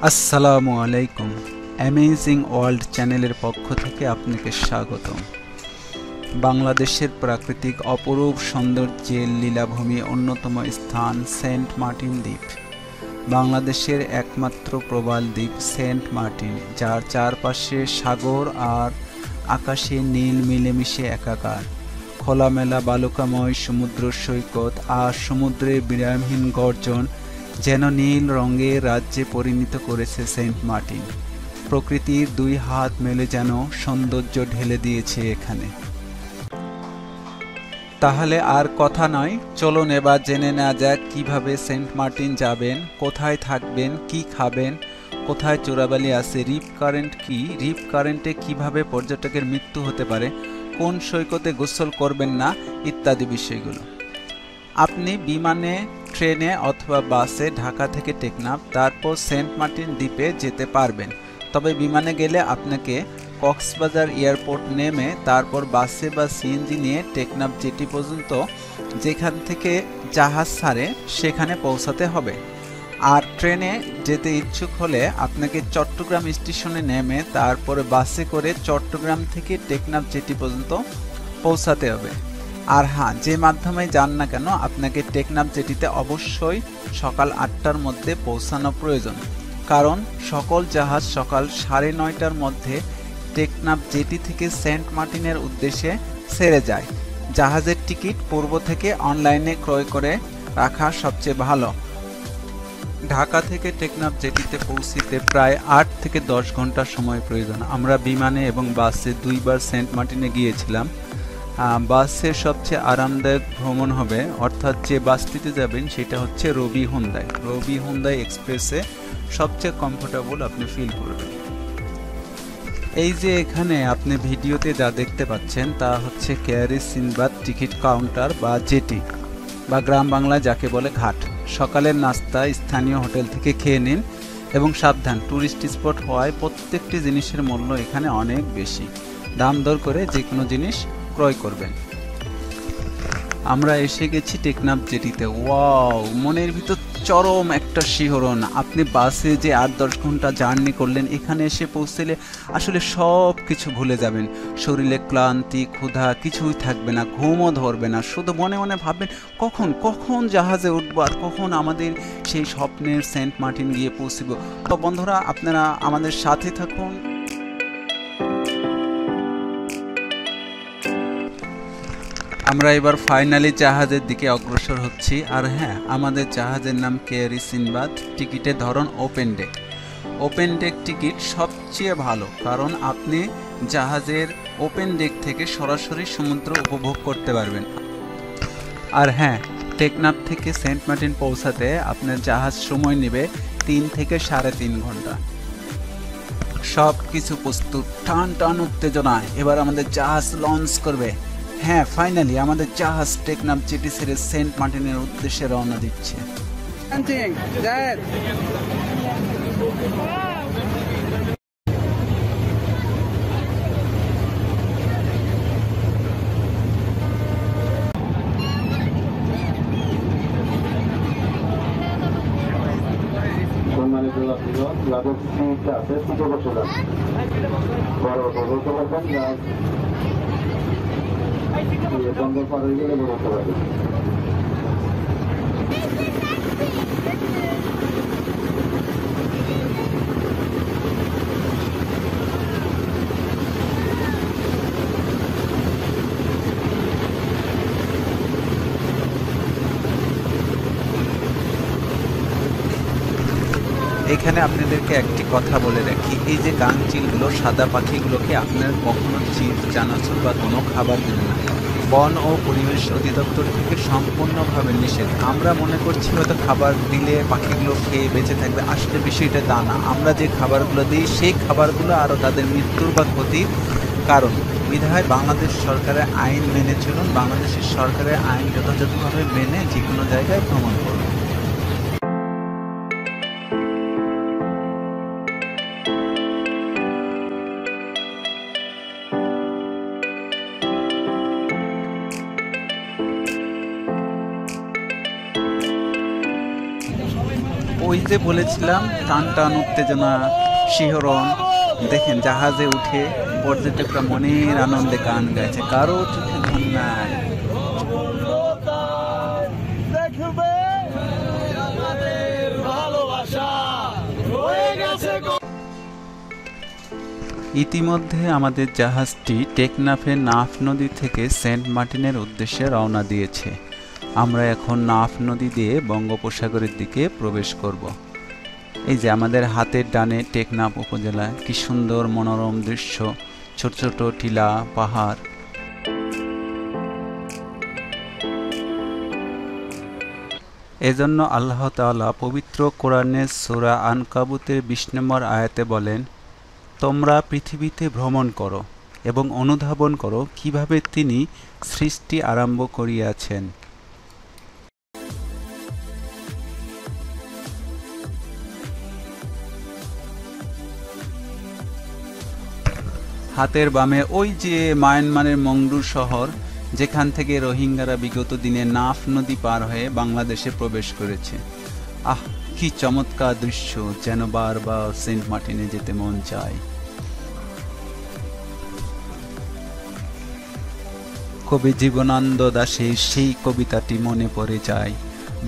আসসালামু আলাইকুম। Amazing world চ্যানেলের পক্ষ থেকে আপনাকে স্বাগতম। বাংলাদেশের প্রাকৃতিক অপরূপ সৌন্দর্যের লীলাভূমি অন্যতম স্থান সেন্ট মার্টিন দ্বীপ। বাংলাদেশের একমাত্র প্রবাল দ্বীপ সেন্ট মার্টিন, যার চারপাশে সাগর আর আকাশে নীল মিলেমিশে একাকার। খোলামেলা বালুকাময় সমুদ্র সৈকত আর সমুদ্রের বিরামহীন গর্জন যেন নীল রঙের রাজ্যে পরিণত করেছে সেন্ট মার্টিন। প্রকৃতির দুই হাত মেলে যেন সৌন্দর্য ঢেলে দিয়েছে এখানে। তাহলে আর কথা নয়, চলুন এবার জেনে নেওয়া যাক কিভাবে সেন্ট মার্টিন যাবেন, কোথায় থাকবেন, কি খাবেন, কোথায় চোরাবালি আছে, রিপ কারেন্ট কি, রিপ কারেন্টে কিভাবে পর্যটকের মৃত্যু হতে পারে, কোন সৈকতে গোসল করবেন না, ইত্যাদি বিষয়গুলো। আপনি বিমানে, ট্রেনে অথবা বাসে ঢাকা থেকে টেকনাফ, তারপর সেন্ট মার্টিন দ্বীপে যেতে পারবেন। তবে বিমানে গেলে আপনাকে কক্সবাজার এয়ারপোর্ট নেমে তারপর বাসে বা সিএনজি নিয়ে টেকনাফ জেটি পর্যন্ত, যেখান থেকে জাহাজ ছাড়ে সেখানে পৌঁছাতে হবে। আর ট্রেনে যেতে ইচ্ছুক হলে আপনাকে চট্টগ্রাম স্টেশনে নেমে তারপরে বাসে করে চট্টগ্রাম থেকে টেকনাফ জেটি পর্যন্ত পৌঁছাতে হবে। আর হ্যাঁ, যে মাধ্যমে যান না কেন আপনাকে টেকনাফ জেটিতে অবশ্যই সকাল 8টার মধ্যে পৌঁছানো প্রয়োজন, কারণ সকল জাহাজ সকাল 9:30টার মধ্যে টেকনাফ জেটি থেকে সেন্ট মার্টিনের উদ্দেশ্যে ছেড়ে যায়। জাহাজের টিকিট পূর্ব থেকে অনলাইনে ক্রয় করে রাখা সবচেয়ে ভালো। ঢাকা থেকে টেকনাফ জেটিতে পৌঁছিতে প্রায় 8 থেকে 10 ঘন্টা সময় প্রয়োজন। আমরা বিমানে এবং বাসে দুইবার সেন্ট মার্টিনে গিয়েছিলাম। বাসের সবচেয়ে আরামদায়ক ভ্রমণ হবে, অর্থাৎ যে বাসটিতে যাবেন সেটা হচ্ছে রবি হুন্দাই এক্সপ্রেসে সবচেয়ে কমফোর্টেবল আপনি ফিল করবেন। এই যে এখানে আপনি ভিডিওতে যা দেখতে পাচ্ছেন তা হচ্ছে কেয়ারি সিনবাদ টিকিট কাউন্টার বা জেটি, বা গ্রাম বাংলায় যাকে বলে ঘাট। সকালের নাস্তা স্থানীয় হোটেল থেকে খেয়ে নিন এবং সাবধান, ট্যুরিস্ট স্পট হওয়ায় প্রত্যেকটি জিনিসের মূল্য এখানে অনেক বেশি। দাম দর করে যে কোনো জিনিস ক্রয় করবেন। আমরা এসে গেছি টেকনাফ জেটিতে। ওয়াও, মনের ভিতর চরম একটা শিহরণ। আপনি বাসে যে 8-10 ঘন্টা জার্নি করলেন, এখানে এসে পৌঁছলে আসলে সব কিছু ভুলে যাবেন। শরীরে ক্লান্তি, ক্ষুধা কিছুই থাকবে না, ঘুমও ধরবে না। শুধু মনে মনে ভাববেন কখন কখন জাহাজে উঠবো আর কখন আমাদের সেই স্বপ্নের সেন্ট মার্টিন গিয়ে পৌঁছব। তো বন্ধুরা, আপনারা আমাদের সাথে থাকুন। আমরা এবার ফাইনালি জাহাজের দিকে অগ্রসর হচ্ছি। আর হ্যাঁ, আমাদের জাহাজের নাম কেয়ারি সিনবাদ। টিকিটের ধরন open day. Open day ticket সবচেয়ে ভালো, কারণ আপনি জাহাজের ওপেন ডেক থেকে সরাসরি সমুদ্র উপভোগ করতে পারবেন। আর হ্যাঁ, টেকনাফ থেকে সেন্ট মার্টিন পৌঁছাতে আপনার জাহাজ সময় নেবে 3 থেকে 3.5 ঘন্টা। সব কিছু প্রস্তুত, টান টান উত্তেজনায় এবার আমাদের জাহাজ লঞ্চ করবে। হ্যাঁ, ফাইনালি আমাদের জাহাজ টেকনাফ জেটি ছেড়ে সেন্ট মার্টিনের উদ্দেশ্যে রওনা দিচ্ছে। এখানে আপনাদেরকে একটি কথা বলে রাখি, এই যে গাংচিলগুলো, সাদা পাখিগুলোকে আপনার কখনো চিজ, চানাচুর বা কোনো খাবার দেবেন না। বন ও পরিবেশ অধিদপ্তর থেকে সম্পূর্ণভাবে নিষেধ। আমরা মনে করছি হয়তো খাবার দিলে পাখিগুলো খেয়ে বেঁচে থাকবে, আসলে বিষয়টা তা না। আমরা যে খাবারগুলো দিই সেই খাবারগুলো আরও তাদের মৃত্যুর বা ক্ষতির কারণ। বিধায় বাংলাদেশ সরকারের আইন মেনে চলুন, বাংলাদেশের সরকারের আইন যথাযথভাবে মেনে যে কোনো জায়গায় ভ্রমণ করুন। ওই ওই যে বলেছিলাম টান টান উত্তেজনা, শিহরণ। দেখেন জাহাজে উঠে পর্যটকরা মনের আনন্দে গান গাইছে, কারো চোখে ঘুম নাই। ইতিমধ্যে আমাদের জাহাজটি টেকনাফের নাফ নদী থেকে সেন্ট মার্টিনের উদ্দেশ্যে রওনা দিয়েছে। আমরা এখন নাফ নদী দিয়ে বঙ্গোপসাগরের দিকে প্রবেশ করব। এই যে আমাদের হাতের ডানে টেকনাফ উপজেলা, কি সুন্দর মনোরম দৃশ্য, ছোট ছোট টিলা, পাহাড়। এজন্য আল্লাহ তাআলা পবিত্র কোরআনের সূরা আনকাবুতের ২০ নম্বর আয়াতে বলেন, তোমরা পৃথিবীতে ভ্রমণ করো এবং অনুধাবন করো কিভাবে তিনি সৃষ্টি আরম্ভ করিয়াছেন। হাতের বামে ওই যে মায়ানমারের মংডু শহর, যেখান থেকে রোহিঙ্গারা বিগত দিনে নাফ নদী পার হয়ে বাংলাদেশে প্রবেশ করেছে। আহ, কি চমৎকার দৃশ্য, যেন বারবার সেন্ট মার্টিনে যেতে মন চায়। কবি জীবনানন্দ দাশের সেই কবিতাটি মনে পড়ে যায়,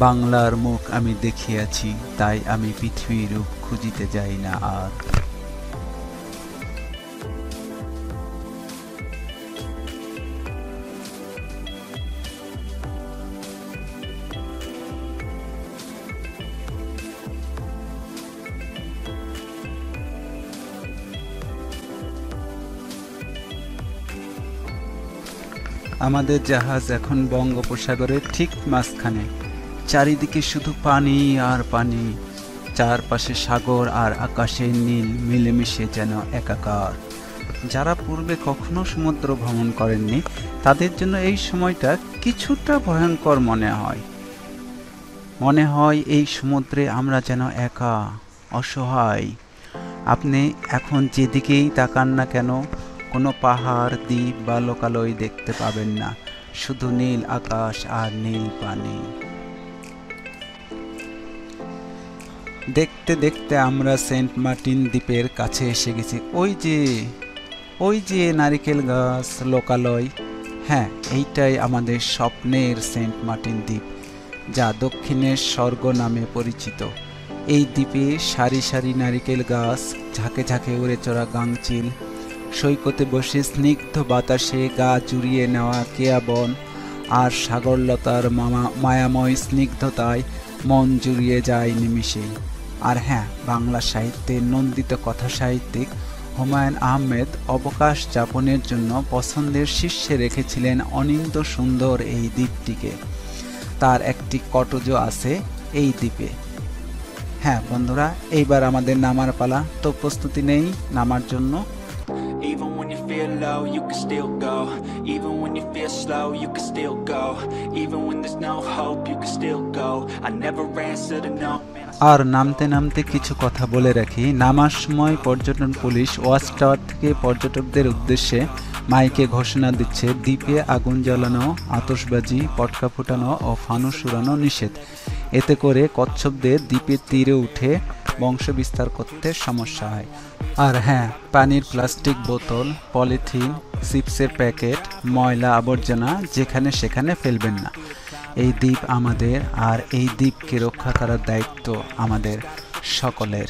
বাংলার মুখ আমি দেখিয়াছি, তাই আমি পৃথিবীর রূপ খুঁজিতে যাই না আর। আমাদের জাহাজ এখন বঙ্গোপসাগরের ঠিক মাঝখানে, চারিদিকে শুধু পানি আর পানি, চারপাশে সাগর আর আকাশের নীল মিলেমিশে যেন একাকার। যারা পূর্বে কখনো সমুদ্র ভ্রমণ করেননি তাদের জন্য এই সময়টা কিছুটা ভয়ঙ্কর মনে হয় এই সমুদ্রে আমরা যেন একা, অসহায়। আপনি এখন যেদিকেই তাকান না কেন কোনো পাহাড়, দ্বীপ বা লোকালয় দেখতে পাবেন না, শুধু নীল আকাশ আর নীল পানি। দেখতে দেখতে আমরা সেন্ট মার্টিন দ্বীপের কাছে এসে গেছি। ওই যে নারিকেল গাছ, লোকালয়। হ্যাঁ, এইটাই আমাদের স্বপ্নের সেন্ট মার্টিন দ্বীপ, যা দক্ষিণের স্বর্গ নামে পরিচিত। এই দ্বীপে সারি সারি নারিকেল গাছ, ঝাঁকে ঝাঁকে উড়ে চড়া গাংচিল, সৈকতে বসে স্নিগ্ধ বাতাসে গা জুড়িয়ে নেওয়া কেয়া বন আর সাগরলতার মায়াময় স্নিগ্ধতায় মন জুড়িয়ে যায় নিমিষেই। আর হ্যাঁ, বাংলা সাহিত্যের নন্দিত কথা সাহিত্যিক হুমায়ুন আহমেদ অবকাশ যাপনের জন্য পছন্দের শীর্ষে রেখেছিলেন অনিন্দ সুন্দর এই দ্বীপটিকে। তার একটি কটেজও আছে এই দ্বীপে। হ্যাঁ বন্ধুরা, এইবার আমাদের নামার পালা, তো প্রস্তুতি নেই নামার জন্য। Even when you feel low, you can still go. Even when you feel slow, you can still go. Even when there's no hope, you can still go. I never answer to no. আর নামতে নামতে কিছু কথা বলে রাখি। নামার সময় পর্যটন police watch tower থেকে পর্যটকদের উদ্দেশ্যে মাইকে ঘোষণা দিচ্ছে, দ্বীপে আগুন জ্বালানো, আতশবাজি, পটকা ফুটানো ও ফানুস উড়ানো নিষেধ। এতে করে কচ্ছপদের দ্বীপের তীরে উঠে বংশ বিস্তার করতে সমস্যা হয়। আর হ্যাঁ, পানির প্লাস্টিক বোতল, পলিথিন, চিপসের প্যাকেট, ময়লা আবর্জনা যেখানে সেখানে ফেলবেন না। এই দ্বীপ আমাদের, আর এই দ্বীপকে রক্ষা করার দায়িত্ব আমাদের সকলের।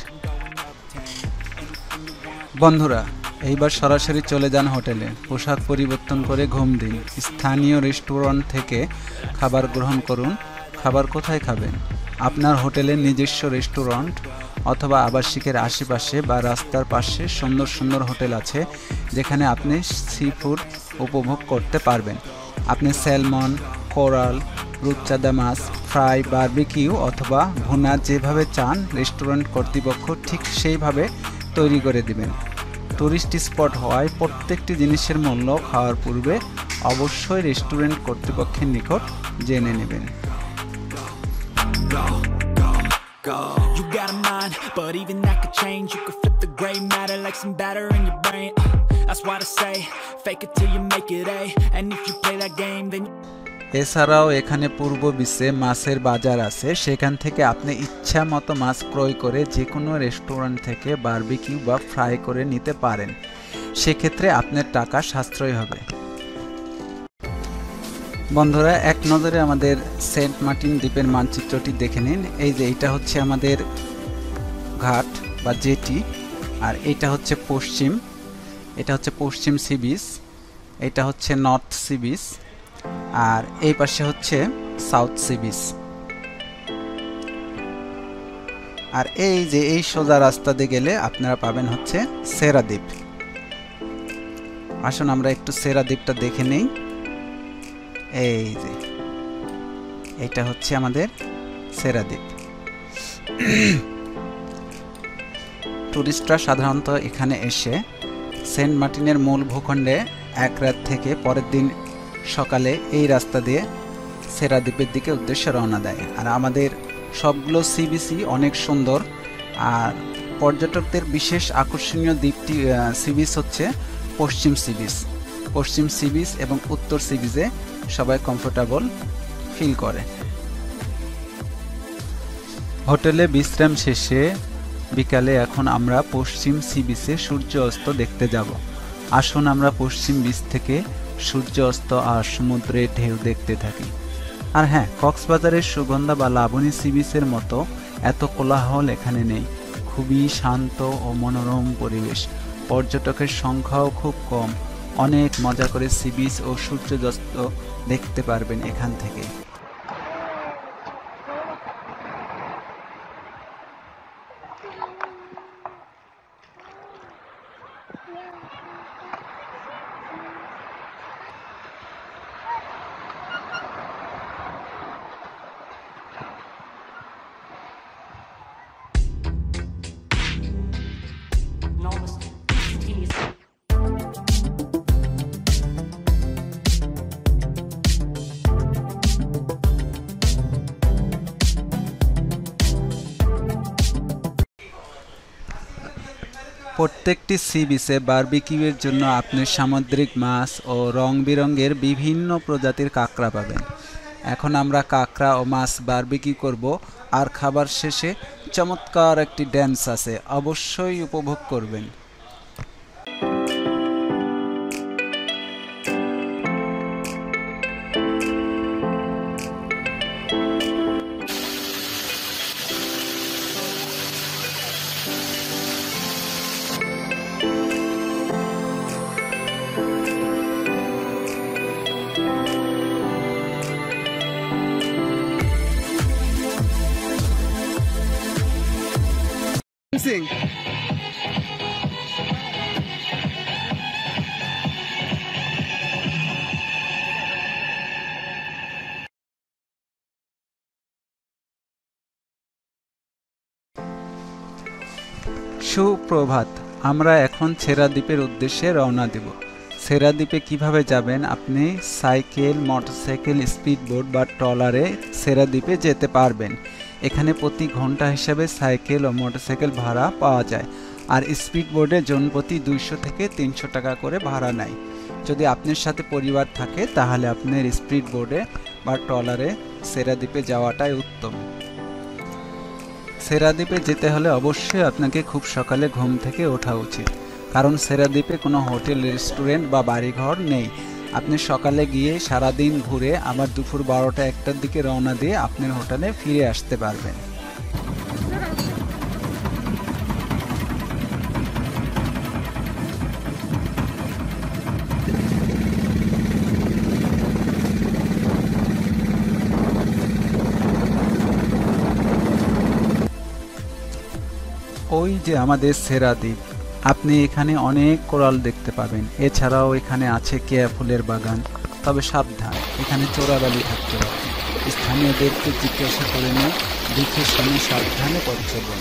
বন্ধুরা, এইবার সরাসরি চলে যান হোটেলে, পোশাক পরিবর্তন করে ঘুম দিন, স্থানীয় রেস্টুরেন্ট থেকে খাবার গ্রহণ করুন। খাবার কোথায় খাবেন? আপনার হোটেলের নিজস্ব রেস্টুরেন্ট অথবা আবাসিকের আশেপাশে বা রাস্তার পাশে সুন্দর সুন্দর হোটেল আছে, যেখানে আপনি সি ফুড উপভোগ করতে পারবেন। আপনি স্যালমন, কোরাল, রূপচাঁদা মাছ, ফ্রাই, বারবিকিউ অথবা ভুনা যেভাবে চান, রেস্টুরেন্ট কর্তৃপক্ষ ঠিক সেইভাবে তৈরি করে দিবেন। টুরিস্ট স্পট হওয়ায় প্রত্যেকটি জিনিসের মূল্য খাওয়ার পূর্বে অবশ্যই রেস্টুরেন্ট কর্তৃপক্ষের নিকট জেনে নেবেন। You got a mind, but even that could change. You could flip the gray matter like some batter in your brain. That's why I say, fake it till you make it A. And if you play that game, then এছাড়াও এখানে পূর্ব বিচে মাছের বাজার আছে, সেখান থেকে আপনি ইচ্ছা মতো মাছ ক্রয় করে যে কোনো রেস্টুরেন্ট থেকে বারবিকিউ বা ফ্রাই করে নিতে পারেন। সেক্ষেত্রে আপনার টাকা সাশ্রয় হবে। বন্ধুরা, এক নজরে আমাদের সেন্ট মার্টিন দ্বীপের মানচিত্রটি দেখে নিন। এই যে এটা হচ্ছে আমাদের ঘাট বা জেটি, আর এটা হচ্ছে পশ্চিম সি বিচ, এটা হচ্ছে নর্থ সি বিচ, আর এই পাশে হচ্ছে সাউথ সি বিচ। আর এই যে এই সোজা রাস্তা দিয়ে গেলে আপনারা পাবেন হচ্ছে সেরা দ্বীপ। আসুন আমরা একটু সেরা দ্বীপটা দেখে নেই। এই যে এটা হচ্ছে আমাদের সেরা দ্বীপ। টুরিস্টরা সাধারণত এখানে এসে সেন্ট মার্টিনের মূল ভূখণ্ডে এক রাত থেকে পরের দিন সকালে এই রাস্তা দিয়ে সেরা দ্বীপের দিকে উদ্দেশ্যে রওনা দেয়। আর আমাদের সবগুলো সি বিচই অনেক সুন্দর। আর পর্যটকদের বিশেষ আকর্ষণীয় দ্বীপটি সি বিচ হচ্ছে পশ্চিম সি বিচ এবং উত্তর সি বিচে সবাই কমফোর্টেবল ফিল করে। হোটেলে বিশ্রাম শেষে বিকালে এখন আমরা পশ্চিম সি বিচে সূর্য অস্ত দেখতে যাব। আসুন আমরা পশ্চিম বিচ থেকে সূর্য অস্ত আর সমুদ্রের ঢেউ দেখতে থাকি। আর হ্যাঁ, কক্সবাজারের সুগন্ধা বা লাবণী সি বিচের মতো এত কোলাহল এখানে নেই। খুবই শান্ত ও মনোরম পরিবেশ। পর্যটকের সংখ্যাও খুব কম। অনেক মজা করে সি বিচ ও সূর্যাস্ত দেখতে পারবেন এখান থেকে। প্রত্যেকটি সি বিচে বারবিকিউয়ের জন্য আপনি সামুদ্রিক মাছ ও রং বেরঙের বিভিন্ন প্রজাতির কাঁকড়া পাবেন। এখন আমরা কাঁকড়া ও মাছ বারবিকিউ করব, আর খাবার শেষে চমৎকার একটি ড্যান্স আছে, অবশ্যই উপভোগ করবেন। Sing. সুপ্রভাত, আমরা এখন সেরা দ্বীপের উদ্দেশ্যে রওনা দেব। সেরা দ্বীপে কিভাবে যাবেন? আপনি সাইকেল, মোটরসাইকেল, স্পিডবোট বা ট্রলারে সেরা দ্বীপে যেতে পারবেন। এখানে প্রতি ঘন্টা হিসাবে সাইকেল ও মোটরসাইকেল ভাড়া পাওয়া যায়, আর স্পিডবোটে জনপ্রতি 200 থেকে 300 টাকা করে ভাড়া নেয়। যদি আপনার সাথে পরিবার থাকে তাহলে আপনার স্পিডবোটে বা ট্রলারে সেরা দ্বীপে যাওয়াটাই উত্তম। সেরা দ্বীপে যেতে হলে অবশ্যই আপনাকে খুব সকালে ঘুম থেকে ওঠা উচিত, কারণ সেরা দ্বীপে কোনো হোটেল, রেস্টুরেন্ট বা বাড়িঘর নেই। আপনি সকালে গিয়ে সারাদিন ঘুরে আবার দুপুর 12টা-1টার দিকে রওনা দিয়ে আপনার হোটেলে ফিরে আসতে পারবেন। ওই যে আমাদের সেরা দ্বীপ। আপনি এখানে অনেক কোরাল দেখতে পাবেন। এছাড়াও এখানে আছে কেয়া ফুলের বাগান। তবে সাবধান, এখানে চোরাবালি থাকতে পারে। স্থানীয়দেরকে জিজ্ঞাসা করে নিয়ে দেখে শুনে সাবধানে পথ চলুন।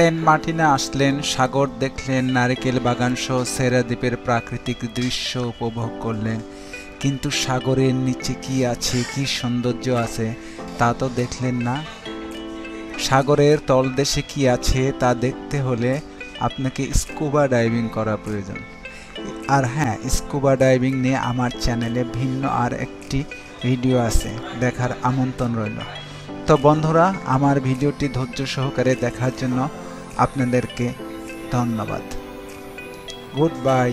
সেন্ট মার্টিনে আসলেন, সাগর দেখলেন, নারকেল বাগান সহ সেরা দ্বীপের প্রাকৃতিক দৃশ্য উপভোগ করলেন, কিন্তু সাগরের নিচে কি আছে, কি সৌন্দর্য আছে তা তো দেখলেন না। সাগরের তলদেশে কি আছে তা দেখতে হলে আপনাকে স্কুবা ডাইভিং করা প্রয়োজন। আর হ্যাঁ, স্কুবা ডাইভিং নিয়ে আমার চ্যানেলে ভিন্ন আর একটি ভিডিও আছে, দেখার আমন্ত্রণ রইল। তো বন্ধুরা, আমার ভিডিওটি ধৈর্য সহকারে দেখার জন্য আপনাদেরকে ধন্যবাদ। Good bye.